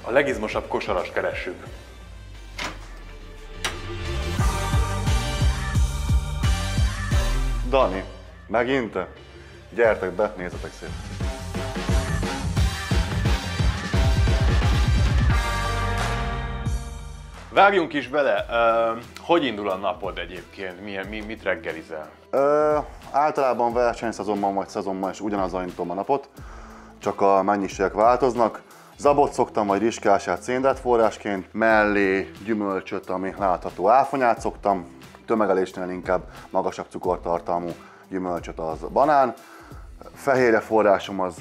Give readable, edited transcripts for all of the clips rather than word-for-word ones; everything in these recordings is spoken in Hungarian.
A legizmosabb kosarast keressük. Dani, megint te? Gyertek be, nézzetek szét! Vágjunk is bele, hogy indul a napod egyébként? Mit reggelizel? Általában versenyszezonban vagy szezonban is ugyanazzal indítom a napot, csak a mennyiségek változnak. Zabot szoktam, vagy riskását szénhidrátforrásként, mellé gyümölcsöt, ami látható, áfonyát szoktam, tömegelésnél inkább magasabb cukortartalmú gyümölcsöt, az banán. Fehérje forrásom az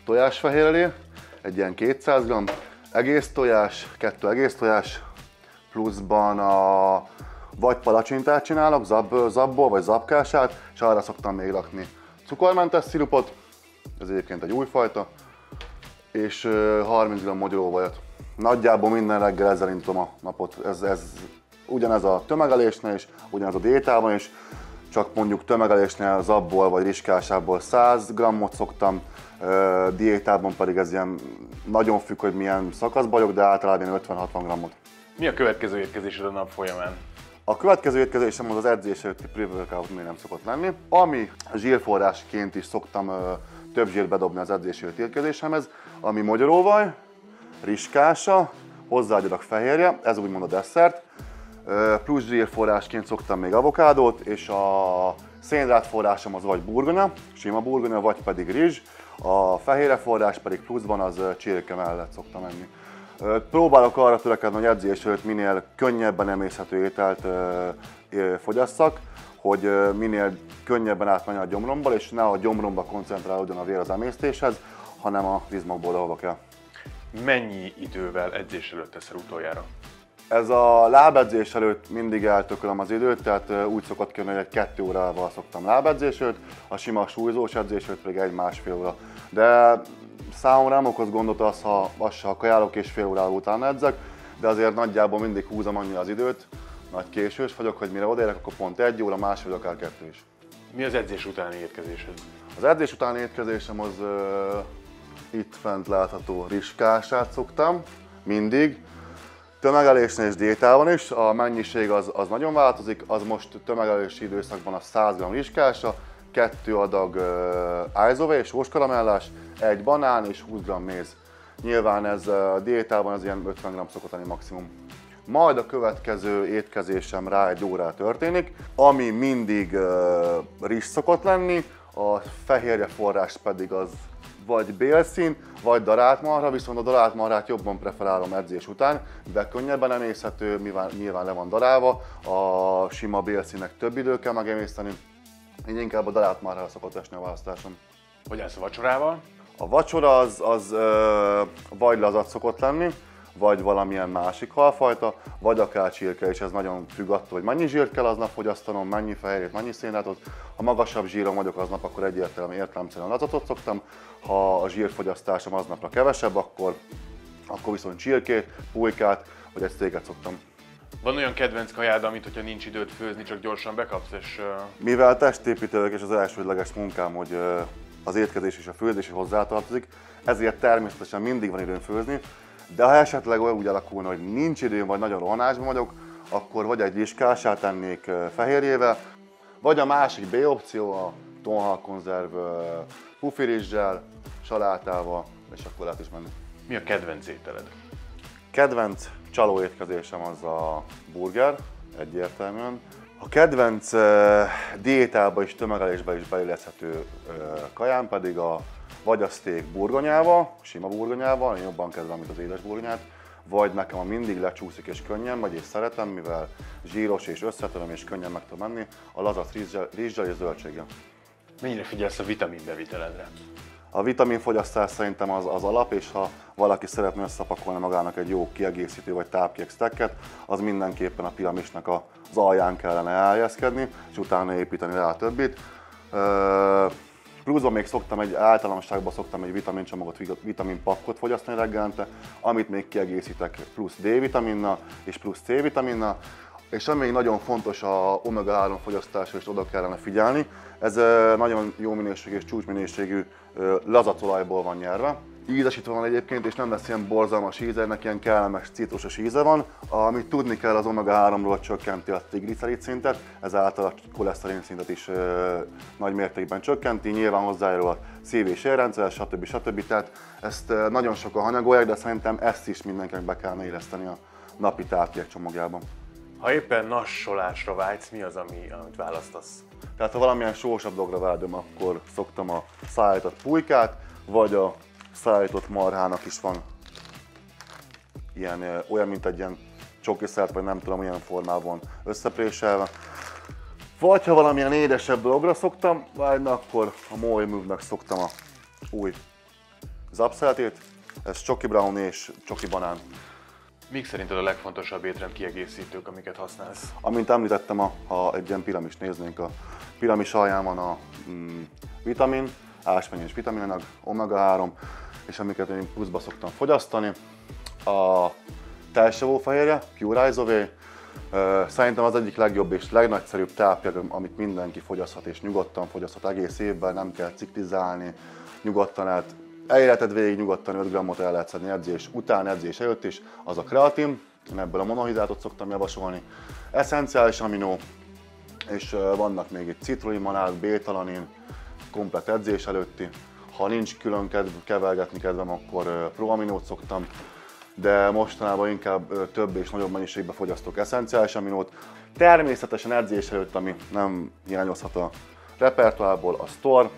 tojásfehérrelé, egy ilyen 200 g, egész tojás, 2 egész tojás, pluszban vagy palacsintát csinálok, zabból vagy zabkását, és arra szoktam még rakni cukormentes szirupot, ez egyébként egy újfajta, és 30 g mogyoróvajat. Nagyjából minden reggel ezzel indítom a napot. Ez ugyanez a tömegelésnél is, ugyanez a diétában is, csak mondjuk tömegelésnél zabból vagy riskásából 100 g-ot szoktam, diétában pedig ez ilyen nagyon függ, hogy milyen szakaszban vagyok, de általában 50-60 g-ot. Mi a következő étkezésed a nap folyamán? A következő étkezésem az edzés előtti pre-workout még nem szokott lenni, ami zsírforrásként is szoktam több zsírt bedobni az edzés előtti étkezésemhez, ami mogyoróvaj, riskása, hozzáadjanak fehérje, ez úgymond a desszert, plusz zsírforrásként szoktam még avokádót, és a szénhidrátforrásom az vagy burgonya, sima burgonya, vagy pedig rizs, a fehérjeforrás pedig pluszban az csirke mellett szoktam enni. Próbálok arra törekedni, hogy edzés előtt minél könnyebben emészhető ételt fogyasszak, hogy minél könnyebben átmenjen a gyomromba, és ne a gyomromba koncentrálódjon a vér az emésztéshez, hanem a izmokból, ahova kell. Mennyi idővel edzés előtt teszel utoljára? Ez a lábedzés előtt mindig eltökölöm az időt, tehát úgy szokott kijönni, hogy egy 2 órával szoktam lábedzés előtt, a sima súlyzós edzés előtt pedig 1-1,5 óra. De számomra nem okoz gondot az, ha kajálok és fél órával után edzek, de azért nagyjából mindig húzom annyi az időt, nagy késős vagyok, hogy mire odaérek, akkor pont 1 óra, másfél vagy akár 2 is. Mi az edzés utáni étkezésed? Az edzés utáni étkezésem az itt fent látható riskását szoktam, mindig. Tömegelésnél és diétában is, a mennyiség az nagyon változik, az most tömegelési időszakban a 100 g riskása, 2 adag ájzové és óskaramellás, 1 banán és 20 g méz. Nyilván ez a diétában az ilyen 50 g szokott lenni maximum. Majd a következő étkezésem rá 1 órá történik, ami mindig rizs szokott lenni, a fehérje forrás pedig az vagy bélszín, vagy darált marha, viszont a darált marhát jobban preferálom edzés után, de könnyebben emészhető, nyilván le van darálva, a sima bélszínnek több idő kell megemészteni, így inkább a darált marhára szokott esni a választásom. Hogy állsz a vacsorával? A vacsora az vagy lazat szokott lenni, vagy valamilyen másik halfajta, vagy akár csirke, és ez nagyon függ attól, hogy mennyi zsírt kell aznap fogyasztanom, mennyi fehérjét, mennyi szénhidrátot. Ha magasabb zsíron vagyok aznap, akkor egyértelműen értelemszerűen lazatot szoktam, ha a zsírfogyasztásom aznapra kevesebb, akkor viszont csirkét, pulykát, vagy egy sztéket szoktam. Van olyan kedvenc kajád, amit, hogyha nincs időt főzni, csak gyorsan bekapsz, és... Mivel testépítő vagyok, és az elsődleges munkám, hogy az étkezés és a főzés is hozzátartozik, ezért természetesen mindig van időm főzni, de ha esetleg úgy alakulna, hogy nincs időm, vagy nagyon rohanásban vagyok, akkor vagy egy riskását ennék fehérjével, vagy a másik B opció, a tonhalkonzerv pufirizssel, salátával, és akkor lehet is menni. Mi a kedvenc ételed? Kedvenc csaló étkezésem az a burger, egyértelműen. A kedvenc diétába és tömegelésbe is beilleszthető kajám pedig vagy a steak burgonyával, sima burgonyával, én jobban kedvelem, mint az édes burgonyát, vagy nekem a mindig lecsúszik és könnyen megy, és szeretem, mivel zsíros és összetöröm és könnyen meg tudom menni, a lazac rizssel és zöldséggel. Mennyire figyelsz a vitaminbeviteledre? A vitaminfogyasztás szerintem az alap, és ha valaki szeretne összepakolni magának egy jó kiegészítő vagy tápkéksztekket, az mindenképpen a piramisnak az alján kellene elhelyezkedni, és utána építeni rá a többit. Pluszban még általánosságban szoktam egy vitamincsomagot, vitaminpakkot fogyasztani reggelente, amit még kiegészítek plusz D-vitaminnal és plusz C-vitaminnal. És ami még nagyon fontos, a omega-3 fogyasztásra is oda kellene figyelni. Ez nagyon jó minőségű és csúcsminőségű lazacolajból van nyerve, ízesítve van egyébként, és nem lesz ilyen borzalmas íze, ennek ilyen kellemes citrusos íze van. Amit tudni kell, az omega-3-ról csökkenti a triglicerid szintet, ezáltal a koleszterin szintet is nagy mértékben csökkenti, nyilván hozzájárul a szív- és érrendszer, stb. Tehát ezt nagyon sokan hanyagolják, de szerintem ezt is mindenkinek be kellene illeszteni a napi tápják csomagjában. Ha éppen nassolásra vágysz, mi az, amit választasz? Tehát ha valamilyen sósabb dologra vágyom, akkor szoktam a szállított pulykát, vagy a szállított marhának is van ilyen, olyan, mint egy ilyen csokiszert, vagy nem tudom, olyan formában összepréselve. Vagy ha valamilyen édesebb dologra szoktam vágyni, akkor a Moly Move-nek szoktam a új zapszeletét. Ez csoki brownie és csoki banán. Mik szerinted a legfontosabb étrend kiegészítők, amiket használsz? Amint említettem, ha egy ilyen piramist néznénk, a piramis alján van a vitamin, ásványos vitaminanyag, omega-3, és amiket én pluszba szoktam fogyasztani. A tejsavófehérje, Pure Isové, szerintem az egyik legjobb és legnagyszerűbb tápanyag, amit mindenki fogyaszthat és nyugodtan fogyaszthat egész évben, nem kell ciklizálni, nyugodtan lehet, életed végig nyugodtan 5 g-ot el lehet szedni edzés után, edzés előtt is, az a kreatin, én ebből a monohidrátot szoktam javasolni, eszenciális aminó, és vannak még itt citrullinmonát, bétalanin, komplet edzés előtti. Ha nincs külön kevergetni kedvem, akkor proaminót szoktam, de mostanában inkább több és nagyobb mennyiségben fogyasztok eszenciális aminót. Természetesen edzés előtt, ami nem hiányozhat a repertoárból, a Store,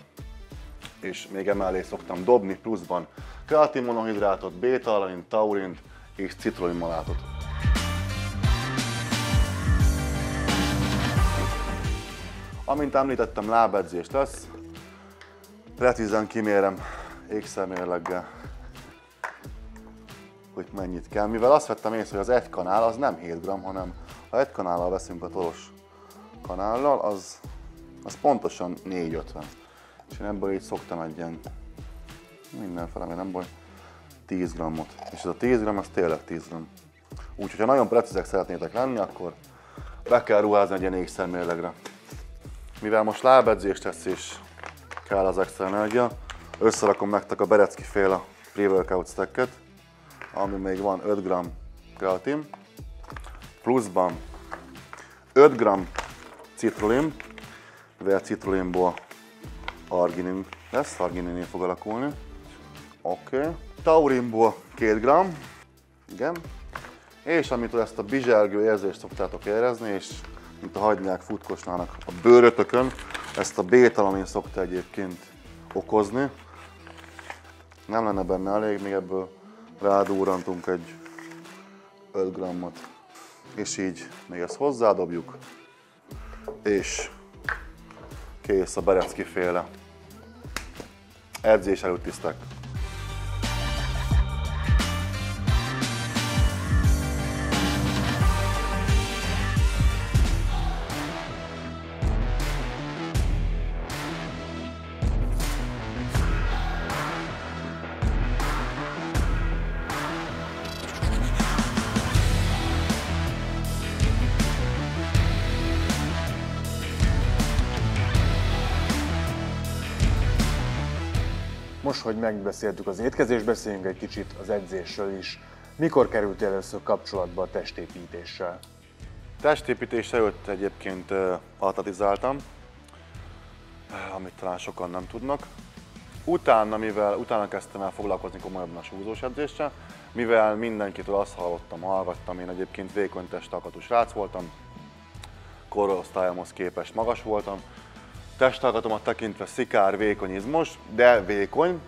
és még emellé szoktam dobni pluszban kreatin monohidrátot, bétalanint, taurint és citrullinmonátot. Amint említettem, lábedzés lesz, precízen kimérem ékszermérleggel, hogy mennyit kell. Mivel azt vettem észre, hogy az egy kanál az nem 7 g, hanem ha egy kanállal veszünk a toros kanállal, az pontosan 4,50. És én ebből így szoktam egy ilyen mindenféle, ami nem baj, 10 g-ot. És ez a 10 g, az tényleg 10 g. Úgyhogy ha nagyon precízek szeretnétek lenni, akkor be kell ruházni egy ilyen ékszermérlegre. Mivel most lábedzést tesz és kell az extra energia, összerakom nektek a Berecki féle pre-workout stacket, ami még van 5 g kreatin, pluszban 5 g citrulin, mivel citrulinból arginin lesz, arginin fog alakulni. Oké. Taurinból 2 g, igen. És amitől ezt a bizsergő érzést szoktátok érezni, és mint a hagymányák futkosnának a bőrötökön, ezt a bétalanin szokta egyébként okozni. Nem lenne benne elég, még ebből rádúrantunk egy 5 g-ot. És így még ezt hozzádobjuk, és kész a Berecki féle edzés előtti stack. Most, hogy megbeszéltük az étkezést, beszéljünk egy kicsit az edzésről is. Mikor kerültél először kapcsolatba a testépítéssel? Testépítés előtt egyébként atletizáltam, amit talán sokan nem tudnak. Utána kezdtem el foglalkozni komolyabban a súlyzós edzéssel, mivel mindenkitől azt hallgattam, én egyébként vékony testalkatú srác voltam, korosztályomhoz képest magas voltam, testalkatomat tekintve szikár, vékony, izmos, de vékony,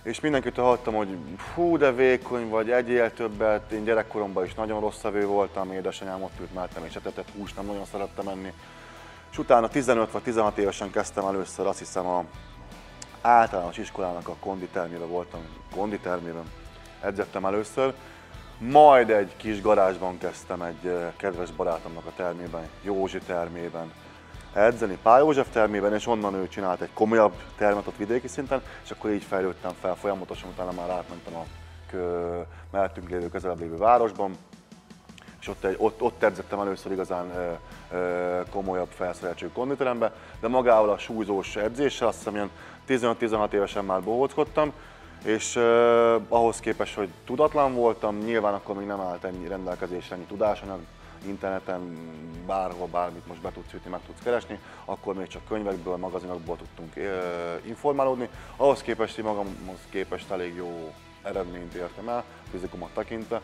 és mindenkitől hallottam, hogy hú, de vékony vagy, egyél többet. Én gyerekkoromban is nagyon rossz evő voltam, édesanyám ott ült mellettem és etetett húst, nem nagyon szerettem enni. És utána 15 vagy 16 évesen kezdtem először, azt hiszem a általános iskolának a konditermében voltam, konditermében edzettem először. Majd egy kis garázsban kezdtem egy kedves barátomnak a termében, Józsi termében edzeni, Pál József termében, és onnan ő csinált egy komolyabb termet ott vidéki szinten, és akkor így fejlődtem fel folyamatosan, utána már átmentem a mellettünk lévő, közelebb lévő városban, és ott edzettem először igazán komolyabb felszereltségű konditerembe, de magával a súlyzós edzéssel, azt hiszem ilyen 15-16 évesen már bohóckodtam, és ahhoz képest, hogy tudatlan voltam, nyilván akkor még nem állt ennyi rendelkezésre, ennyi tudásanyag, interneten, bárhol, bármit most be tudsz ütni, meg tudsz keresni, akkor még csak könyvekből, magazinokból tudtunk informálódni. Ahhoz képest, hogy magamhoz képest elég jó eredményt értem el, fizikumot tekintve.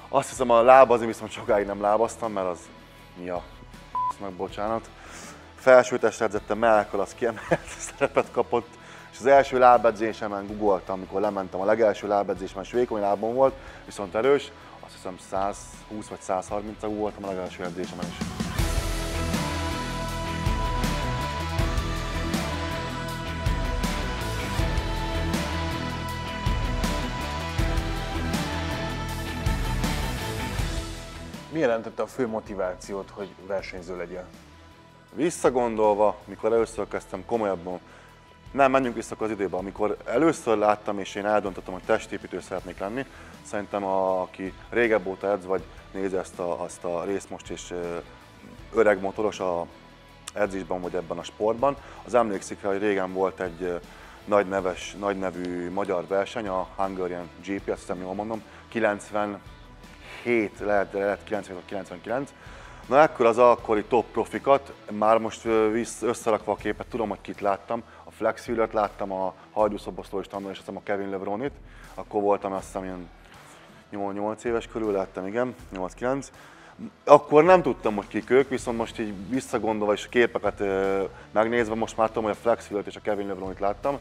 Azt hiszem, a lábazni viszont sokáig nem lábaztam, mert az mi a f***nak, bocsánat. Felsőtestre edzettem, mellekkel az kiemelt szerepet kapott, és az első lábedzésemen googoltam, amikor lementem, a legelső lábedzésemen, és vékony lábom volt, viszont erős, azt hiszem 120 vagy 130-a voltam a legelső edzésemen is. Mi jelentette a fő motivációt, hogy versenyző legyél? Visszagondolva, mikor először kezdtem komolyabban, nem, menjünk vissza az időbe, amikor először láttam és én eldöntöttem, hogy testépítő szeretnék lenni, szerintem aki régebb óta edz, vagy nézi azt a részt most és öreg motoros a edzésben vagy ebben a sportban, az emlékszik rá, hogy régen volt egy nagy nevű magyar verseny, a Hungarian GP, azt hiszem jól mondom, 97, lehet 99. Na ekkor az akkori top profikat, már most összerakva a képet, tudom, hogy kit láttam, a Flex Wheelert láttam, a Hajdúszoboszló és Tandon, és azt hiszem a Kevin Lebronit, akkor voltam azt hiszem ilyen 8 éves körül lettem, igen, 8-9. Akkor nem tudtam, hogy kik ők, viszont most így visszagondolva és a képeket megnézve, most már tudom, hogy a Flex Wheelert és a Kevin Lebronit láttam.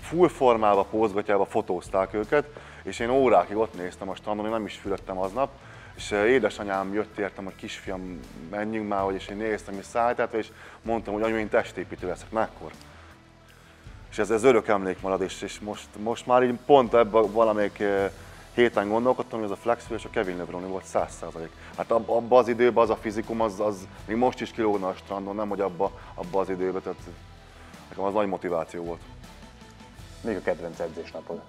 Full formálva, pózgatjába fotózták őket, és én órákig ott néztem a standon, én nem is fülöttem aznap. És édesanyám jött értem, hogy kisfiam, menjünk már, és én néztem és szállítva, és mondtam, hogy anyu, én testépítő leszek, na ekkor. És ez örök emlék marad, és most már így pont ebben valamelyik héten gondolkodtam, hogy ez a Flex Wheel és a Kevin Lebroni volt 100%. Hát abban az időben az a fizikum, az még most is kilógna a strandon, nem hogy abban az időben, tehát nekem az nagy motiváció volt. Még a kedvenc edzésnapod?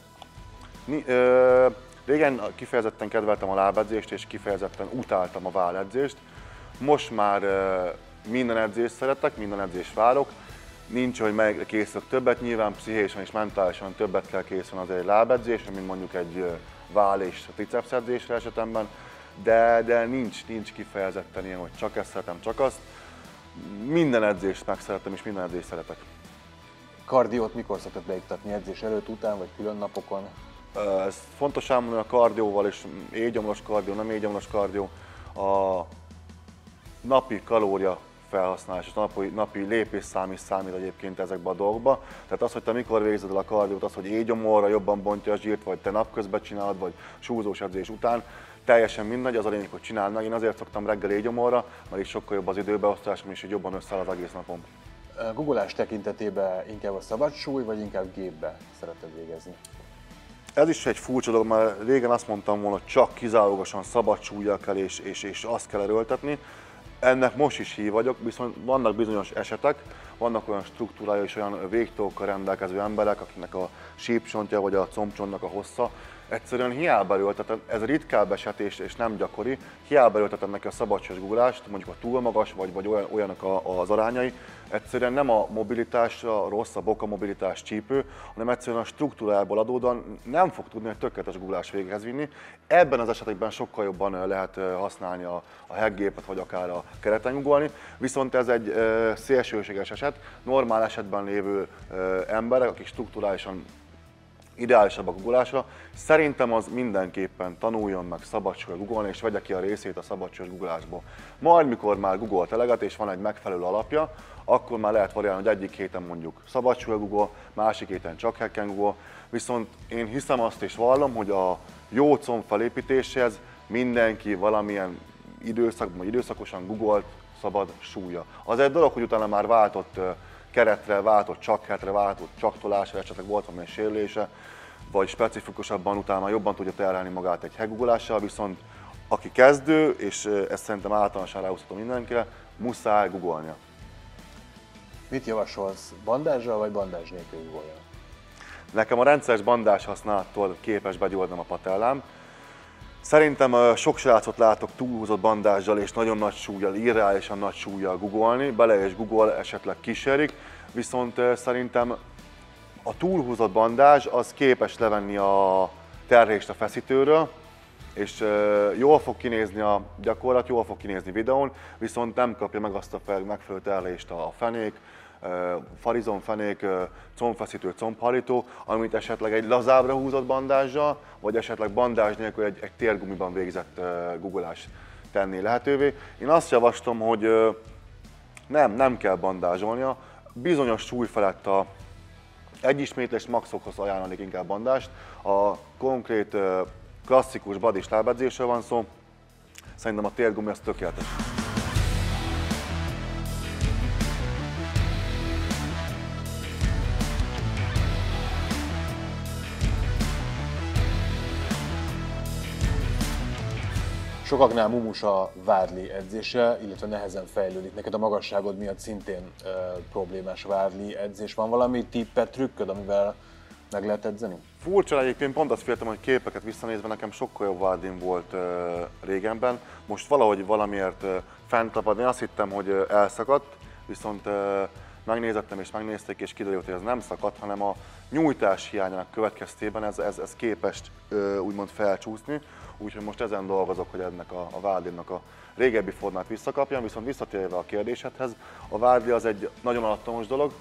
Régen kifejezetten kedveltem a lábedzést, és kifejezetten utáltam a válledzést. Most már minden edzést szeretek, minden edzést várok. Nincs, hogy megkészülök többet, nyilván pszichésen és mentálisan többet kell készülni azért egy lábedzésre, mint mondjuk egy váll és triceps edzésre esetemben, de nincs kifejezetten ilyen, hogy csak ezt szeretem, csak azt. Minden edzést megszerettem, és minden edzést szeretek. Kardiót mikor szokott beiktatni, edzés előtt, után, vagy külön napokon? Ez fontos elmondani a kardióval, és éjgyomros kardió, nem éjgyomros kardió. A napi kalória felhasználás, és a napi lépésszám is számít egyébként ezekben a dolgokban. Tehát az, hogy te mikor végzed el a kardiót, az, hogy éjgyomorra jobban bontja a zsírt, vagy te napközben csinálod, vagy súlyzós edzés után, teljesen mindegy, az a lényeg, hogy csináld meg. Én azért szoktam reggel éjgyomorra, mert így sokkal jobb az időbeosztásom, és így jobban összeáll az egész napom. Googolás tekintetében inkább a szabad súly, vagy inkább gépbe szereted végezni? Ez is egy furcsa dolog, mert régen azt mondtam volna, hogy csak kizárólagosan szabad súllyal kell és azt kell erőltetni. Ennek most is hív vagyok, viszont vannak bizonyos esetek, vannak olyan struktúrája és olyan végtókkal rendelkező emberek, akiknek a sípcsontja vagy a combcsontnak a hossza egyszerűen hiába erőltetem, ez ritkább eset és nem gyakori, hiába erőltetem neki a szabadsúlyos guggolást, mondjuk a túl magas vagy olyanok az arányai, egyszerűen nem a mobilitás a rossz, a boka mobilitás csípő, hanem egyszerűen a struktúrából adódóan nem fog tudni egy tökéletes guggolás véghez vinni. Ebben az esetekben sokkal jobban lehet használni a heggépet vagy akár a kereten guggolni, viszont ez egy szélsőséges eset, normál esetben lévő emberek, akik strukturálisan ideálisabb a guggolásra, szerintem az mindenképpen tanuljon meg szabadsúlyra guggolni, és vegye ki a részét a szabadsúlyos guggolásból. Majd, mikor már guggolt eleget, és van egy megfelelő alapja, akkor már lehet variálni, hogy egyik héten mondjuk szabadsúlyra guggol, másik héten csak hekken guggol, viszont én hiszem azt és vallom, hogy a jó comb felépítéshez mindenki valamilyen időszakban, időszakosan guggolt szabad súlya. Az egy dolog, hogy utána már váltott keretre, váltott csak hetre, váltott csak tolásra, esetleg volt valamilyen sérülése, vagy specifikusabban utána jobban tudja terhelni magát egy hegguggolással, viszont aki kezdő, és ezt szerintem általánosan ráhúzhatom mindenkire, muszáj guggolnia. Mit javasolsz, bandázsal vagy bandázs nélkül guggolja? Nekem a rendszeres bandázs használattól képes begyógyulnom a patellám. Szerintem sok srácot látok túlhúzott bandázsal és nagyon nagy súllyal, irreálisan nagy súllyal guggolni, bele és guggol, esetleg kísérik, viszont szerintem A túlhúzott bandázs az képes levenni a terhést a feszítőről, és jól fog kinézni a gyakorlat, jól fog kinézni videón, viszont nem kapja meg azt a megfelelő terhelést a fenék, farizomfenék, combfeszítő, combhajlító, amit esetleg egy lazábbra húzott bandázsal, vagy esetleg bandázs nélkül egy térgumiban végzett guggolás tenné lehetővé. Én azt javaslom, hogy nem kell bandázsolnia, bizonyos súly felett egy ismétlés maxokhoz ajánlanék inkább bandást. A konkrét klasszikus badis lábedzésről van szó, szerintem a térgumi az tökéletes. Sokaknál mumus a vádli edzése, illetve nehezen fejlődik. Neked a magasságod miatt szintén problémás vádli edzés. Van valami tippet, trükköd, amivel meg lehet edzeni? Furcsa egyébként, pont azt féltem, hogy képeket visszanézve nekem sokkal jobb vádlim volt régenben. Most valahogy valamiért fent lapad. Én azt hittem, hogy elszakadt, viszont megnézettem és megnézték, és kiderült, hogy ez nem szakadt, hanem a nyújtás hiányának következtében ez képes úgymond felcsúszni. Úgyhogy most ezen dolgozok, hogy ennek a vádlimnak a régebbi formát visszakapjam, viszont visszatérve a kérdésedhez, a vádli az egy nagyon alattomos dolog,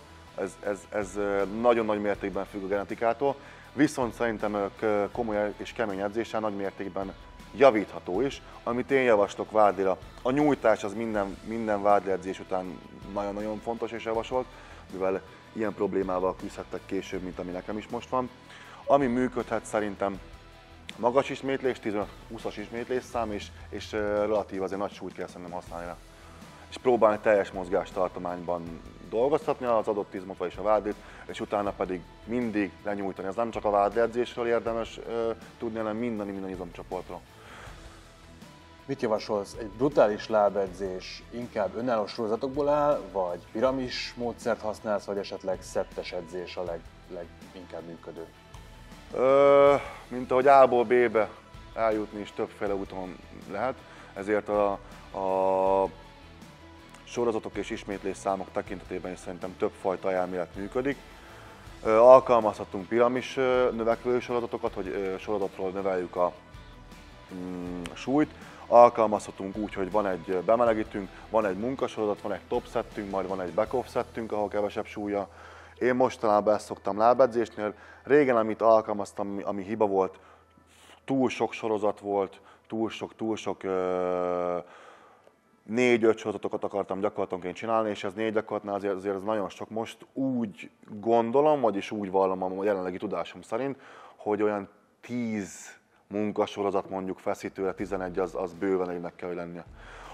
ez nagyon nagy mértékben függ a genetikától, viszont szerintem ők komoly és kemény edzéssel nagy mértékben javítható is, amit én javaslok vádlira. A nyújtás az minden vádli edzés után nagyon-nagyon fontos és javasolt, mivel ilyen problémával küzdhettek később, mint ami nekem is most van. Ami működhet szerintem magas ismétlés, 15-20-as ismétlésszám, és relatív azért nagy súlyt kell szerintem használni rá. És próbálni teljes mozgástartományban dolgoztatni az adott izmot, vagyis a vádlit, és utána pedig mindig lenyújtani. Ez nem csak a vádli edzésről érdemes tudni, hanem minden izomcsoportról. Mit javasolsz? Egy brutális lábedzés inkább önálló sorozatokból áll, vagy piramis módszert használsz, vagy esetleg szettes edzés a leginkább működő? Mint ahogy A-ból B-be eljutni is többféle úton lehet, ezért a sorozatok és ismétlésszámok tekintetében is szerintem többfajta elmélet működik. Alkalmazhatunk piramis növekvő sorozatokat, hogy sorozatról növeljük a súlyt. Alkalmazhatunk úgy, hogy van egy bemelegítünk, van egy munkasorozat, van egy top settünk, majd van egy back-off settünk, ahol kevesebb súlya. Én mostanában ezt szoktam lábedzésnél. Régen, amit alkalmaztam, ami hiba volt, túl sok sorozat volt, túl sok 4-5 sorozatokat akartam gyakorlatonként csinálni, és ez 4 gyakorlatnál azért ez nagyon sok. Most úgy gondolom, vagyis úgy vallom a jelenlegi tudásom szerint, hogy olyan 10 munkasorozat mondjuk feszítőre, 11 az bőven egynek kell, hogy lennie.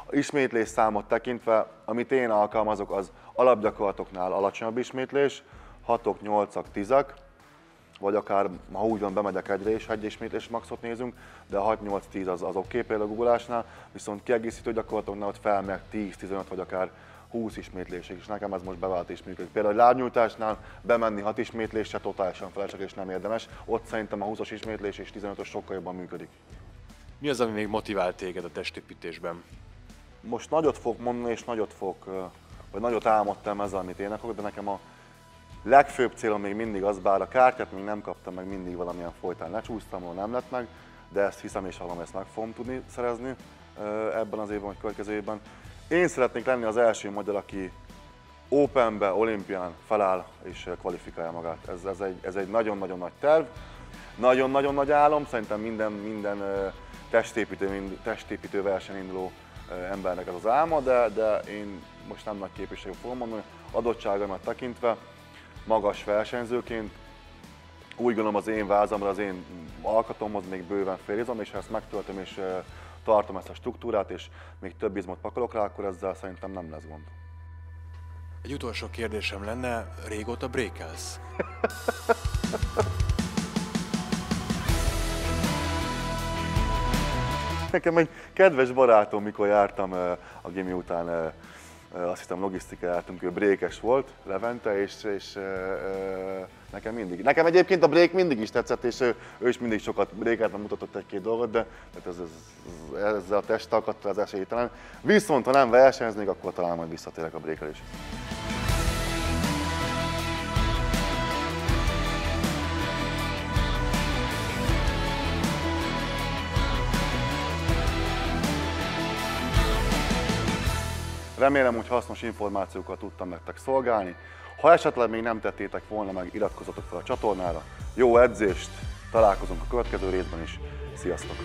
Ismétlés számot tekintve, amit én alkalmazok, az alapgyakorlatoknál alacsonyabb ismétlés, 6-ok, 8-ak, 10-ak, vagy akár, ha úgy van, bemegyek egyre és egy ismétlés maxot nézünk, de 6-8-10 az oké, például a guggolásnál, viszont kiegészítő gyakorlatoknál ott felmegyek 10-15 vagy akár 20 ismétlésig, és nekem ez most bevált is működik. Például a lábnyújtásnál bemenni 6 ismétlésre totálisan felesleges és nem érdemes, ott szerintem a 20-as ismétlés és 15-ös sokkal jobban működik. Mi az, ami még motivál téged a testépítésben? Most nagyot fogok mondani, és nagyot álmodtam ezzel, amit én akarok, de nekem a legfőbb célom még mindig az, bár a kártyát még nem kaptam meg, mindig valamilyen folytán lecsúsztam, nem lett meg, de ezt hiszem és hallom, ezt meg fogom tudni szerezni ebben az évben vagy következő évben. Én szeretnék lenni az első magyar, aki Openbe, olimpián feláll és kvalifikálja magát. Ez egy nagyon-nagyon nagy terv, nagyon-nagyon nagy álom, szerintem minden testépítő versenyen induló embernek ez az álma, de én most nem nagy képviselőt fogom mondani, adottságaimat tekintve, magas versenyzőként, úgy gondolom az én vázamra, az én alkatomhoz még bőven fél izom, és ha ezt megtöltöm és tartom ezt a struktúrát, és még több izmot pakolok rá, akkor ezzel szerintem nem lesz gond. Egy utolsó kérdésem lenne, régóta brékelsz? Nekem egy kedves barátom, mikor jártam a gimi után, azt hiszem logisztika jártunk, ő brékes volt, Levente, és nekem egyébként a brék mindig is tetszett, és ő is mindig sokat brékeltem, mutatott egy-két dolgot, de ezzel a testalkattal az esélytelen. Viszont ha nem versenyeznék, akkor talán majd visszatérek a brékeléshez. Remélem, hogy hasznos információkat tudtam nektek szolgálni. Ha esetleg még nem tettétek volna meg, iratkozzatok fel a csatornára. Jó edzést, találkozunk a következő részben is. Sziasztok!